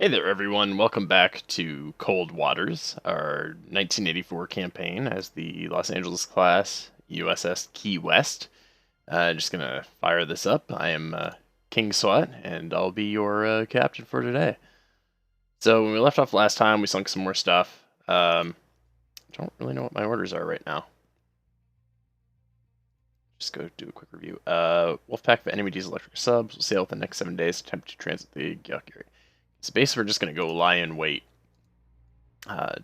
Hey there, everyone. Welcome back to Cold Waters, our 1984 campaign as the Los Angeles class USS Key West. Just gonna fire this up. I am Kingswat, and I'll be your captain for today. So when we left off last time, we sunk some more stuff. Don't really know what my orders are right now. Just go do a quick review. Wolfpack of enemy diesel electric subs will sail within the next 7 days. Attempt to transit the Gyakuri. So basically, we're just gonna go lie in wait.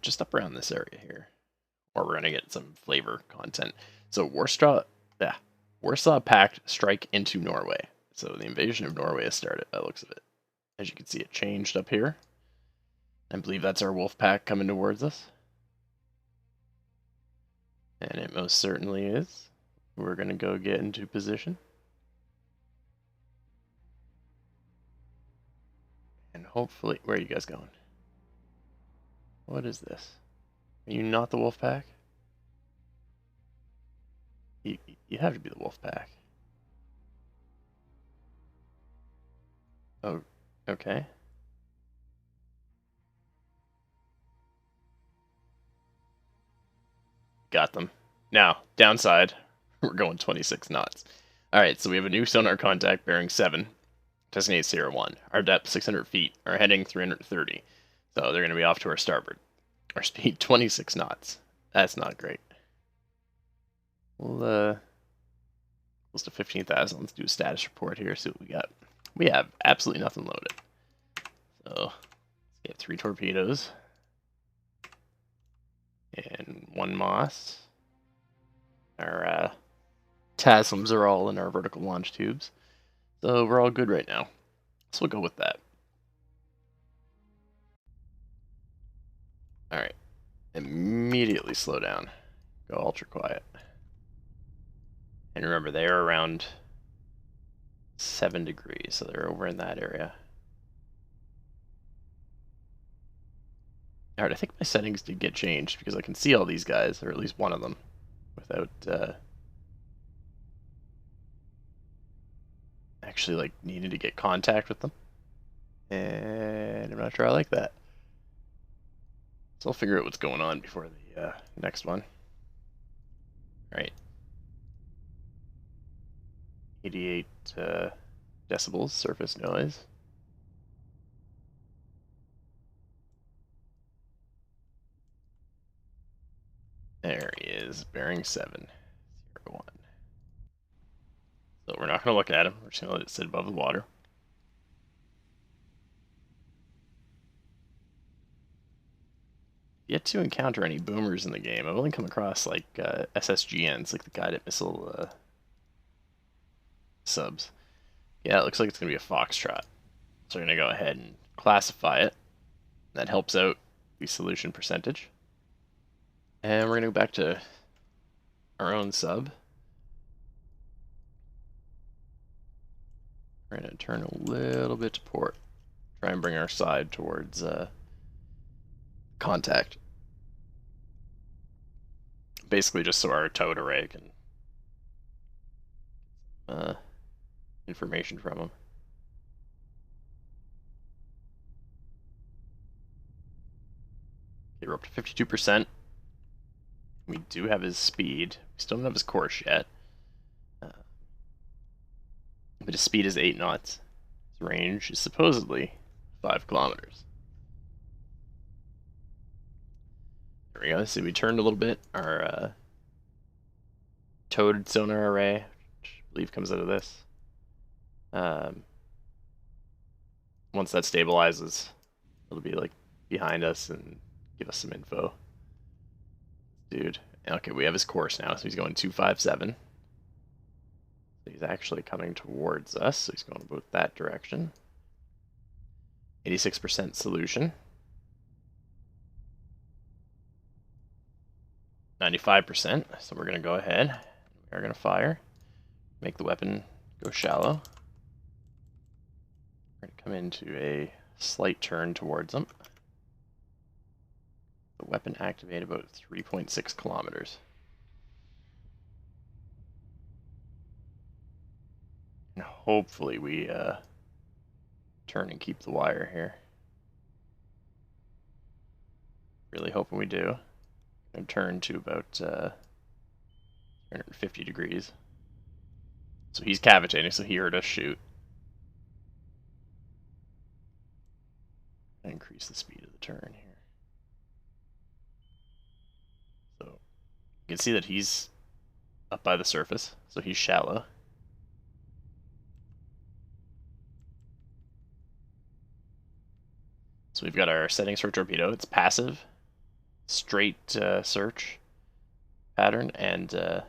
Just up around this area here, or we're gonna get some flavor content. So Warsaw Pact strike into Norway. So the invasion of Norway has started by the looks of it. As you can see, it changed up here. I believe that's our wolf pack coming towards us, and it most certainly is. We're gonna go get into position, and hopefully, where are you guys going? What is this? Are you not the wolf pack? You have to be the wolf pack. Oh, okay. Got them. Now, downside, we're going 26 knots. Alright, so we have a new sonar contact bearing 7, designate Sierra 1. Our depth 600 feet, our heading 330. So they're going to be off to our starboard. Our speed 26 knots. That's not great. We'll, close to 15,000. Let's do a status report here, see what we got. We have absolutely nothing loaded. So, let's get 3 torpedoes. And 1 Moss. Our TASMs are all in our vertical launch tubes. So we're all good right now. So we'll go with that. Alright. Immediately slow down. Go ultra quiet. And remember, they are around 7 degrees, so they're over in that area. Alright, I think my settings did get changed because I can see all these guys, or at least one of them, without actually like needing to get contact with them. And I'm not sure I like that. So I'll figure out what's going on before the next one. Alright. 88 decibels surface noise. There he is, bearing 7, 0, 1. So we're not going to look at him. We're just going to let it sit above the water. Yet to encounter any boomers in the game. I've only come across like SSGNs, like the guided missile subs. Yeah, it looks like it's going to be a Foxtrot. So we're going to go ahead and classify it. That helps out the solution percentage. And we're going to go back to our own sub. We're going to turn a little bit to port. Try and bring our side towards contact. Basically just so our towed array can information from him. Okay, we're up to 52%. We do have his speed. We still don't have his course yet. But his speed is 8 knots. His range is supposedly 5 kilometers. There we go. See, we turned a little bit. Our towed sonar array, which I believe comes out of this. Once that stabilizes, it'll be like behind us and give us some info. Dude. Okay, we have his course now, so he's going 257. So he's actually coming towards us, so he's going about that direction. 86% solution. 95%, so we're going to go ahead. We're going to fire. Make the weapon go shallow. We're going to come into a slight turn towards him. The weapon activate about 3.6 kilometers. And hopefully we turn and keep the wire here. Really hoping we do. And turn to about 350 degrees. So he's cavitating, so he heard us shoot. Increase the speed of the turn here. So you can see that he's up by the surface, so he's shallow. So we've got our settings for torpedo. It's passive, straight search pattern, and it'll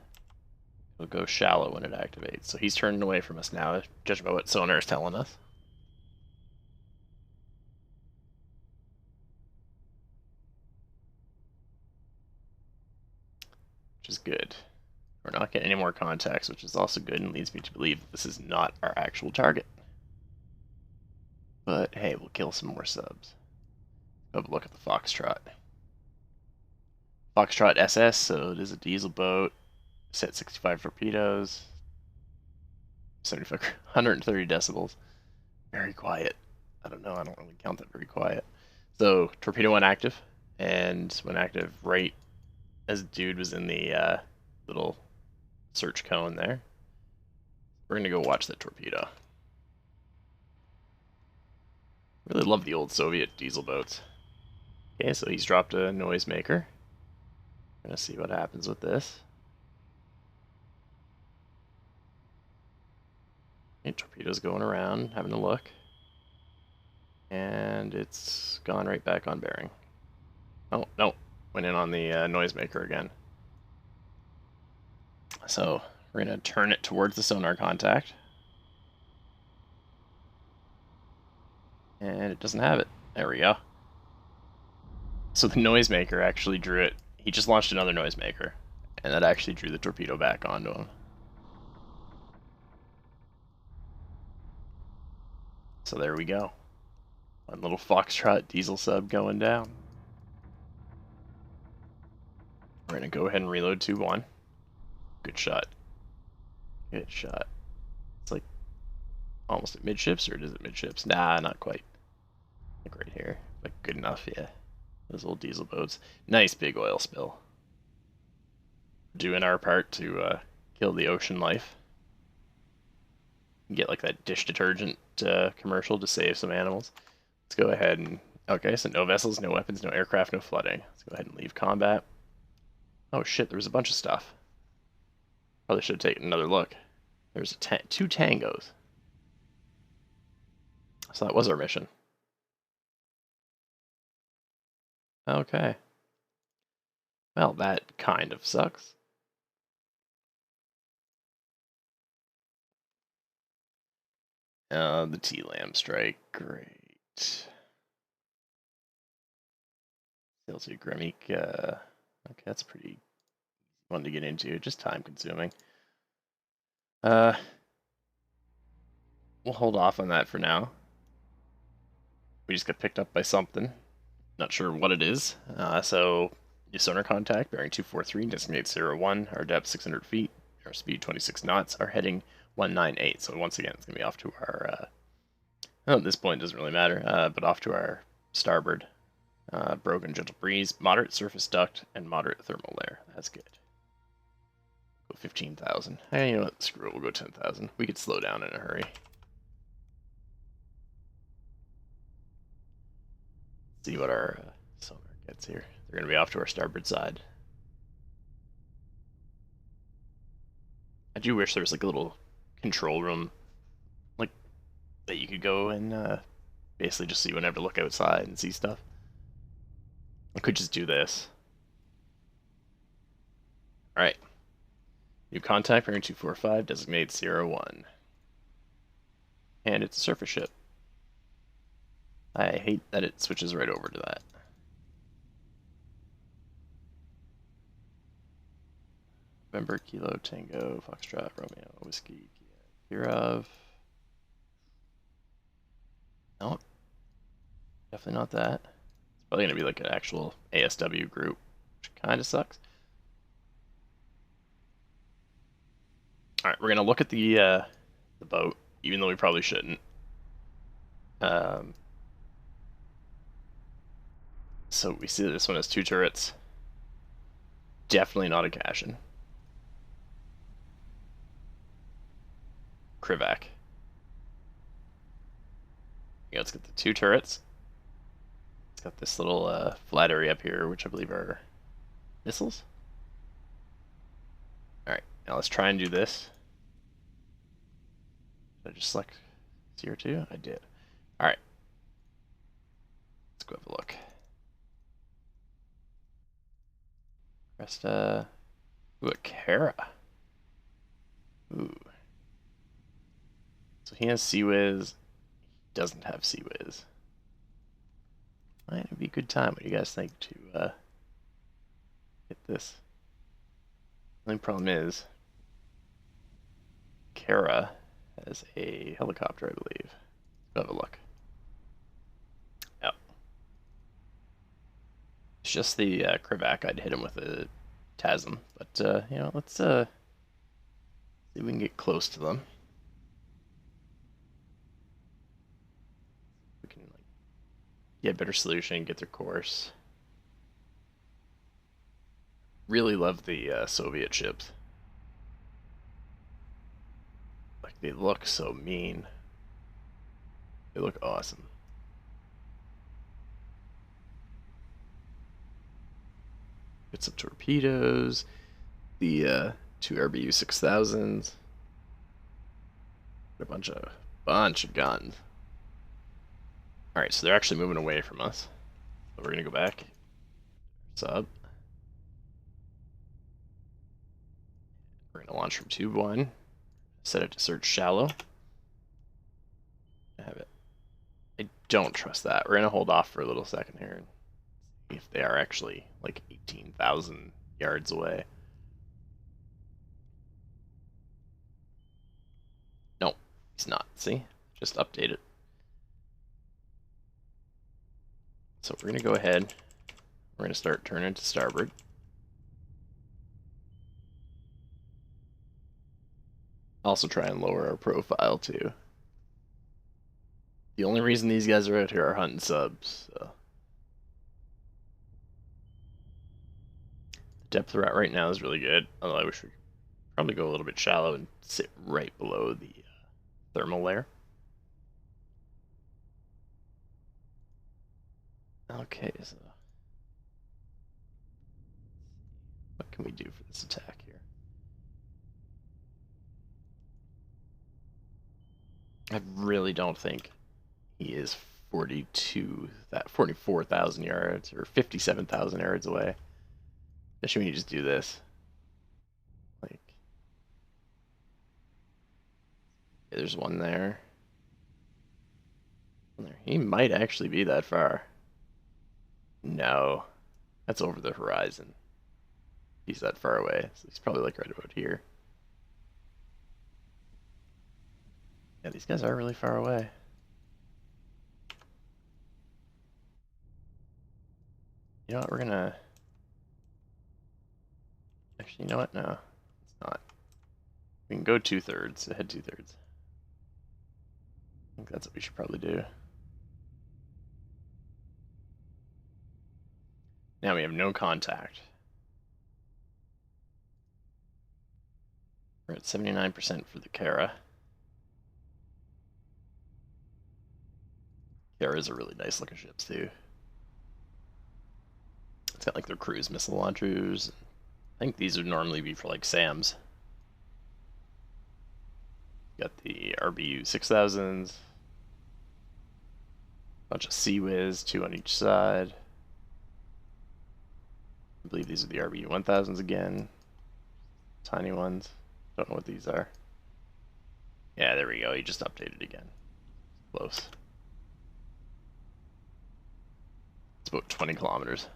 go shallow when it activates. So he's turning away from us now, judging by what sonar is telling us. Which is good. We're not getting any more contacts, which is also good and leads me to believe that this is not our actual target. But hey, we'll kill some more subs. Have a look at the Foxtrot. Foxtrot SS, so it is a diesel boat. Set 65 torpedoes. 75, 130 decibels. Very quiet. I don't know, I don't really count that very quiet. So, torpedo went active, and when active right as dude was in the little search cone there. We're gonna go watch that torpedo. Really love the old Soviet diesel boats. Okay, so he's dropped a noisemaker. Gonna see what happens with this. Okay, torpedo's going around, having a look. And it's gone right back on bearing. Oh, no. Went in on the noisemaker again. So, we're gonna turn it towards the sonar contact. And it doesn't have it. There we go. So the noisemaker actually drew it. He just launched another noisemaker, and that actually drew the torpedo back onto him. So there we go. One little Foxtrot diesel sub going down. We're going to go ahead and reload 2-1. Good shot. Good shot. It's like almost at midships, or is it midships? Nah, not quite. Like right here. Like good enough, yeah. Those old diesel boats. Nice big oil spill. Doing our part to kill the ocean life. Get like that dish detergent commercial to save some animals. Let's go ahead and... Okay, so no vessels, no weapons, no aircraft, no flooding. Let's go ahead and leave combat. Oh shit, there was a bunch of stuff. Probably should have taken another look. There's 2 tangos. So that was our mission. Okay. Well, that kind of sucks. The T-Lam strike. Great. Sail to Gremik. Okay, that's pretty fun to get into. Just time consuming. We'll hold off on that for now. We just got picked up by something. Not sure what it is. So, your sonar contact, bearing 243, designate 01, our depth 600 feet, our speed 26 knots, our heading 198. So once again, it's going to be off to our, at this point it doesn't really matter, but off to our starboard. Broken gentle breeze, moderate surface duct, and moderate thermal layer. That's good. Go 15,000. Hey, you know what? Screw it, we'll go 10,000. We could slow down in a hurry. See what our sonar gets here. They're going to be off to our starboard side. I do wish there was like a little control room, like that you could go and basically just so you wouldn't have to look outside and see stuff. I could just do this. Alright. New contact, bearing 245, designate 01. And it's a surface ship. I hate that it switches right over to that. November, Kilo, Tango, Foxtrot, Romeo, Whiskey, Kirov. No, definitely not that. It's probably going to be like an actual ASW group, which kind of sucks. Alright, we're going to look at the boat, even though we probably shouldn't. so we see this one has 2 turrets. Definitely not a cash-in. Krivak. Yeah, let's get the 2 turrets. It's got this little flat area up here, which I believe are missiles. Alright, now let's try and do this. Did I just select CR2? I did. Alright. Let's go have a look. Cresta. Ooh, a Kara. Ooh. So he has Sea-Wiz. He doesn't have Sea-Wiz. Might be a good time. What do you guys think to hit this? The only problem is Kara has a helicopter, I believe. Let's have a look. Yep. It's just the Krivak. I'd hit him with a TASM. But, you know, let's see if we can get close to them. We can like get a better solution, get their course. Really love the Soviet ships. Like, they look so mean. They look awesome. Get some torpedoes. The 2 RBU 6000s. A bunch of guns. Alright, so they're actually moving away from us. So we're gonna go back. Sub. We're gonna launch from tube 1. Set it to search shallow. I have it. I don't trust that. We're gonna hold off for a little second here and see if they are actually like 18,000 yards away. No, he's not. See? Just update it. So we're gonna go ahead. We're gonna start turning to starboard. Also try and lower our profile too. The only reason these guys are out here are hunting subs. So. The depth we're at right now is really good. Although I wish we could probably go a little bit shallow and sit right below the thermal layer. Okay, so what can we do for this attack here? I really don't think he is 44,000 yards or 57,000 yards away. Especially when you just do this. Like, yeah, there's one there. He might actually be that far. No, that's over the horizon. He's that far away, so he's probably like right about here. Yeah, these guys are really far away. You know what, we're gonna... Actually, you know what? No, it's not. We can go 2/3, head 2/3. I think that's what we should probably do. Now we have no contact. We're at 79% for the Kara. Kara's a really nice looking ship too. It's got like their cruise missile launchers. I think these would normally be for like SAMs. Got the RBU 6000s. Bunch of Sea-Wiz, 2 on each side. I believe these are the RBU 1000s again. Tiny ones. Don't know what these are. Yeah, there we go. He just updated again. Close. It's about 20 kilometers.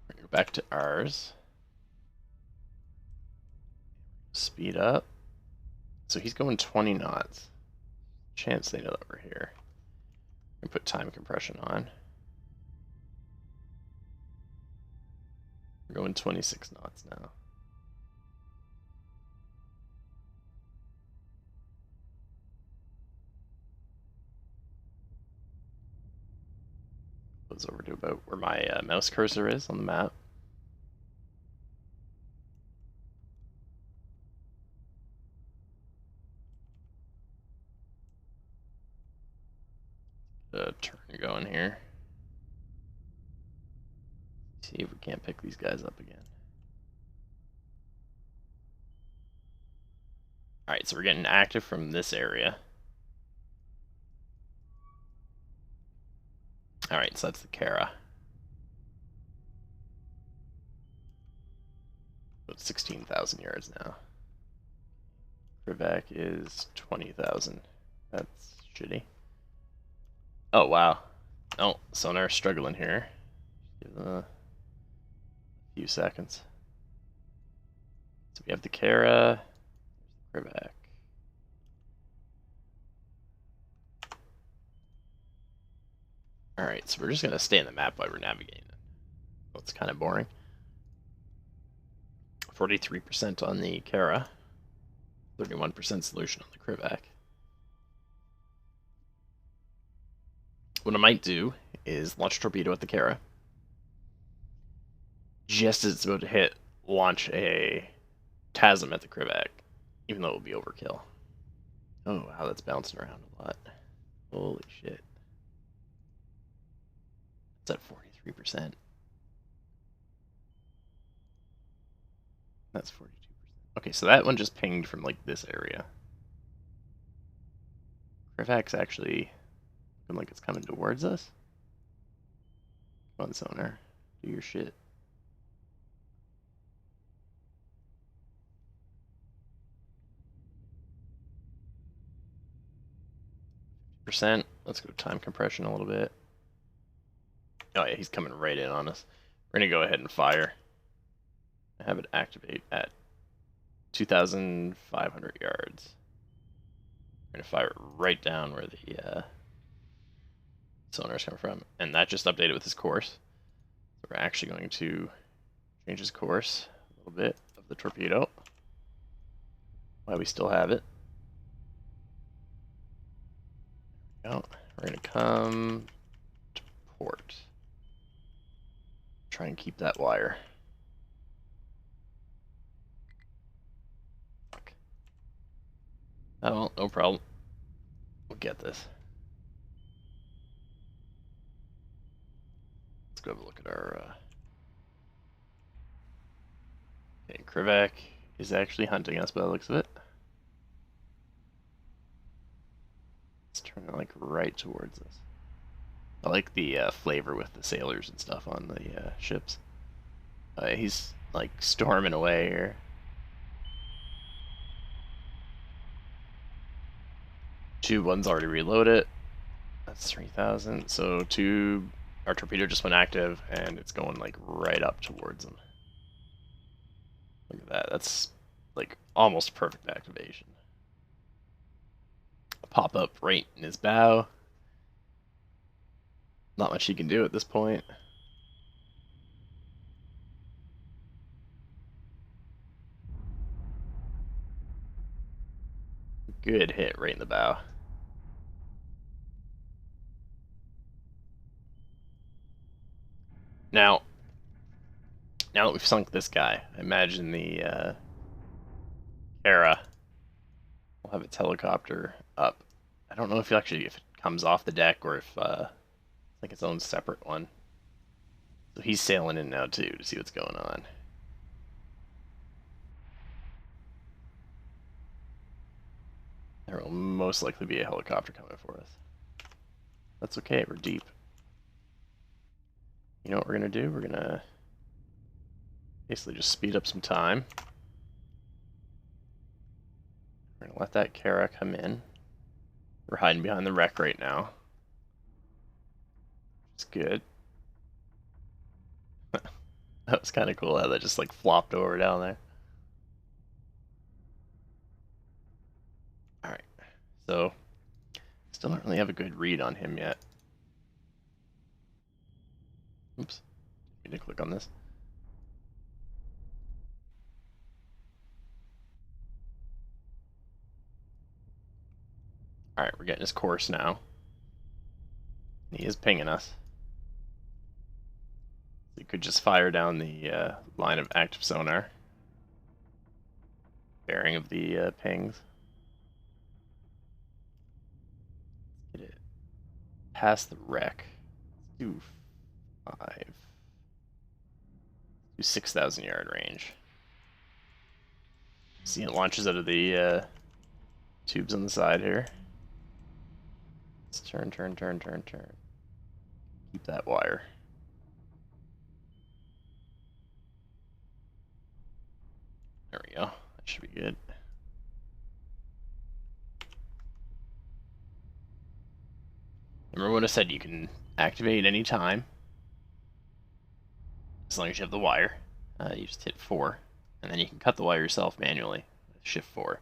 We're gonna go back to ours. Speed up. So he's going 20 knots. Chance they know that we're here. I'm gonna put time compression on. We're going 26 knots now. Goes over to about where my mouse cursor is on the map. Turn going here. See if we can't pick these guys up again. Alright, so we're getting active from this area. Alright, so that's the Kara. About 16,000 yards now. Krivak is 20,000. That's shitty. Oh, wow. Oh, sonar's struggling here. Give them a few seconds. So we have the Kara, Krivak. Alright, so we're just going to stay in the map while we're navigating it. Well, it's kind of boring. 43% on the Kara, 31% solution on the Krivak. What I might do is launch a torpedo at the Kara. Just as it's about to hit, launch a TASM at the Krivak, even though it will be overkill. Oh, wow, that's bouncing around a lot. Holy shit. It's at 43%. That's 42%. Okay, so that one just pinged from, like, this area. Krivak's actually looking like it's coming towards us. Come on, sonar. Do your shit. Percent. Let's go time compression a little bit. Oh yeah, he's coming right in on us. We're gonna go ahead and fire. Have it activate at 2,500 yards. We're gonna fire it right down where the sonar's coming from, and that just updated with his course. So we're actually going to change his course a little bit of the torpedo while we still have it. There we go. We're gonna come to port. Try and keep that wire. Fuck. Oh well, no problem. We'll get this. Let's go have a look at our. Okay, Krivak is actually hunting us by the looks of it. Let's turn it like right towards us. I like the flavor with the sailors and stuff on the ships. He's like storming away here. One's already reloaded. That's 3,000. So our torpedo just went active and it's going like right up towards him. Look at that. That's like almost perfect activation. Pop up right in his bow. Not much he can do at this point. Good hit right in the bow. Now that we've sunk this guy, I imagine the Kara will have its helicopter up. I don't know if it comes off the deck or if it's like its own separate one. So he's sailing in now too to see what's going on. There will most likely be a helicopter coming for us. That's okay, we're deep. You know what we're gonna do? We're gonna basically just speed up some time. We're gonna let that Kara come in. We're hiding behind the wreck right now. It's good. That was kind of cool how that just like flopped over down there. Alright, so still don't really have a good read on him yet. Oops, need to click on this. Alright, we're getting his course now. He is pinging us. You could just fire down the line of active sonar, bearing of the pings. Get it past the wreck. Let's do 5. Do 6,000 yard range. See, it launches out of the tubes on the side here. Let's turn. Keep that wire. There we go. That should be good. Remember what I said, you can activate any time, as long as you have the wire. You just hit 4, and then you can cut the wire yourself manually with Shift 4.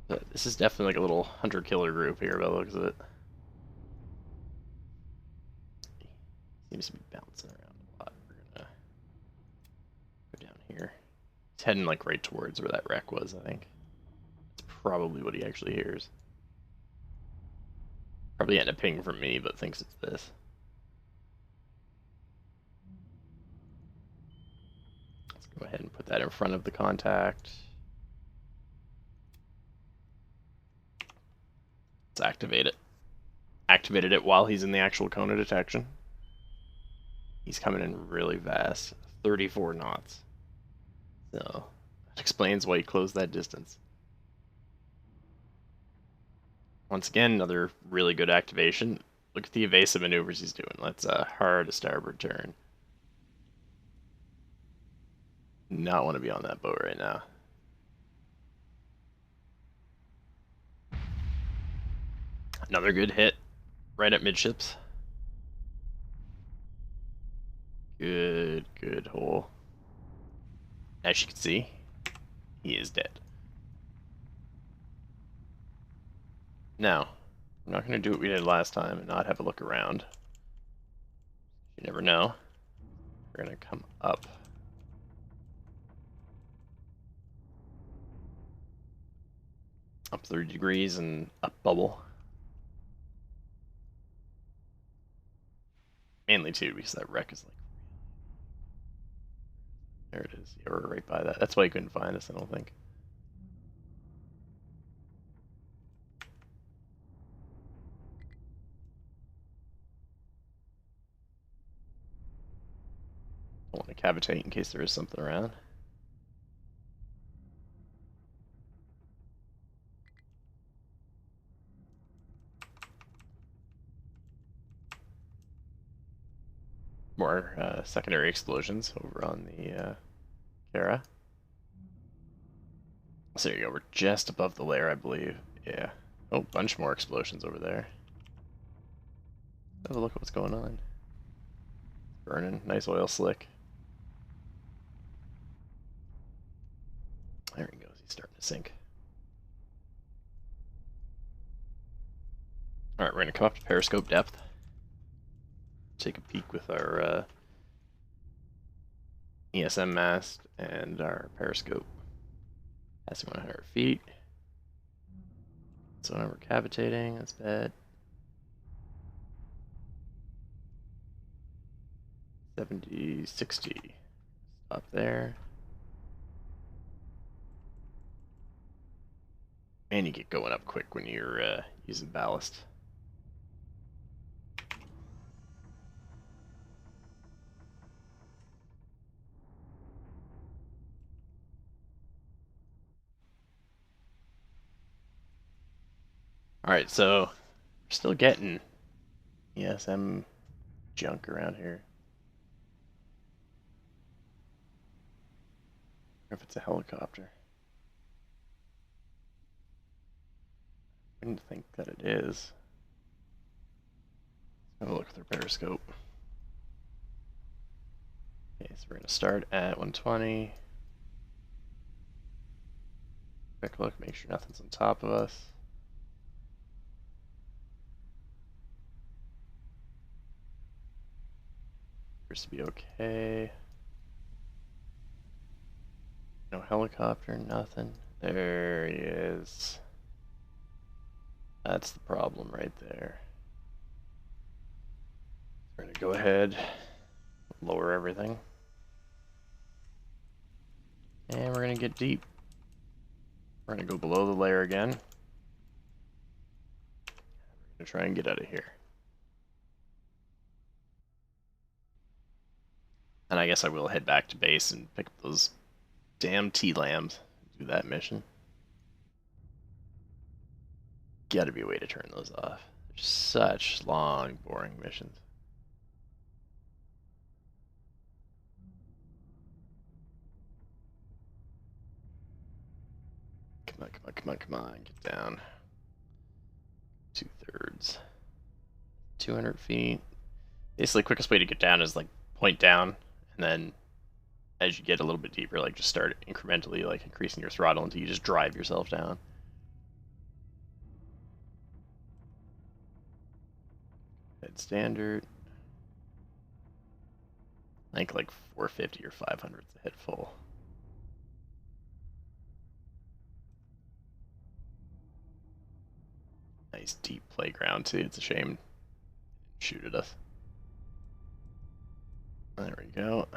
But this is definitely like a little hunter-killer group here by the looks of it. Seems to be bouncing around a lot. We're gonna go down here. He's heading like right towards where that wreck was, I think. That's probably what he actually hears. Probably getting a ping from me, but thinks it's this. Let's go ahead and put that in front of the contact. Let's activate it. Activated it while he's in the actual cone of detection. He's coming in really fast. 34 knots. So, that explains why he closed that distance. Once again, another really good activation. Look at the evasive maneuvers he's doing. Let's hard a starboard turn. Not want to be on that boat right now. Another good hit right at midships. Good hole. As you can see, he is dead. Now, I'm not going to do what we did last time and not have a look around. You never know. We're going to come up. Up 30 degrees and up bubble. Mainly too, because that wreck is like... There it is. Yeah, we're right by that. That's why you couldn't find us, I don't think. Don't want to cavitate in case there is something around. More secondary explosions over on the Kara. So there you go, we're just above the layer, I believe. Yeah. Oh, bunch more explosions over there. Have a look at what's going on. Burning, nice oil slick. There he goes, he's starting to sink. Alright, we're going to come up to periscope depth. Take a peek with our ESM mast and our periscope. Passing 100 feet. So now we're cavitating, that's bad. 70, 60. Stop there. And you get going up quick when you're using ballast. Alright, so we're still getting ESM junk around here. I wonder if it's a helicopter. I wouldn't think that it is. Let's have a look at their periscope. Okay, so we're going to start at 120. Quick look, make sure nothing's on top of us. Appears to be okay. No helicopter, nothing. There he is. That's the problem right there. We're gonna go ahead, lower everything, and we're gonna get deep. We're gonna go below the layer again. We're gonna try and get out of here. And I guess I will head back to base and pick up those damn T-lambs. Do that mission. Gotta be a way to turn those off. They're such long, boring missions. Come on, come on, come on, come on. Get down. 2/3. 200 feet. Basically, quickest way to get down is like point down, and then as you get a little bit deeper, like just start incrementally like increasing your throttle until you just drive yourself down. Head standard. I think like 450 or 500 to hit full. Nice deep playground too. It's a shame shoot at us. There we go.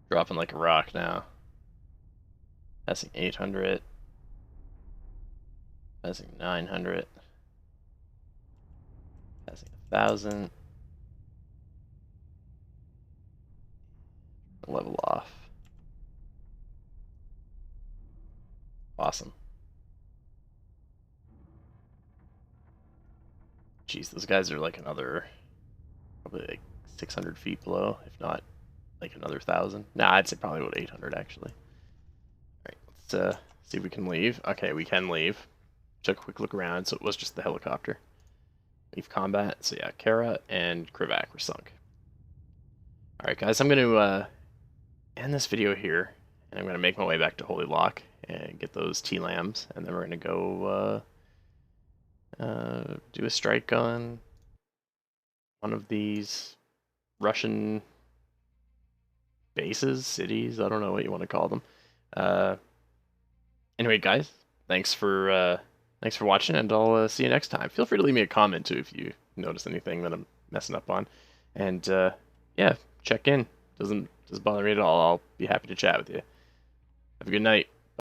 Dropping like a rock now. Passing 800. Passing 900. Passing 1,000. Level off. Awesome. Jeez, those guys are like another, probably like 600 feet below, if not like another 1,000. Nah, I'd say probably about 800 actually. Alright, let's see if we can leave. Okay, we can leave. Took a quick look around, so it was just the helicopter. Leave combat. So yeah, Kara and Krivak were sunk. Alright guys, I'm going to end this video here, and I'm going to make my way back to Holy Lock and get those T-lambs, and then we're going to go do a strike on one of these Russian bases, cities, I don't know what you want to call them. Anyway, guys, thanks for watching, and I'll see you next time. Feel free to leave me a comment too if you notice anything that I'm messing up on, and yeah, check in. Doesn't bother me at all. I'll be happy to chat with you. Have a good night.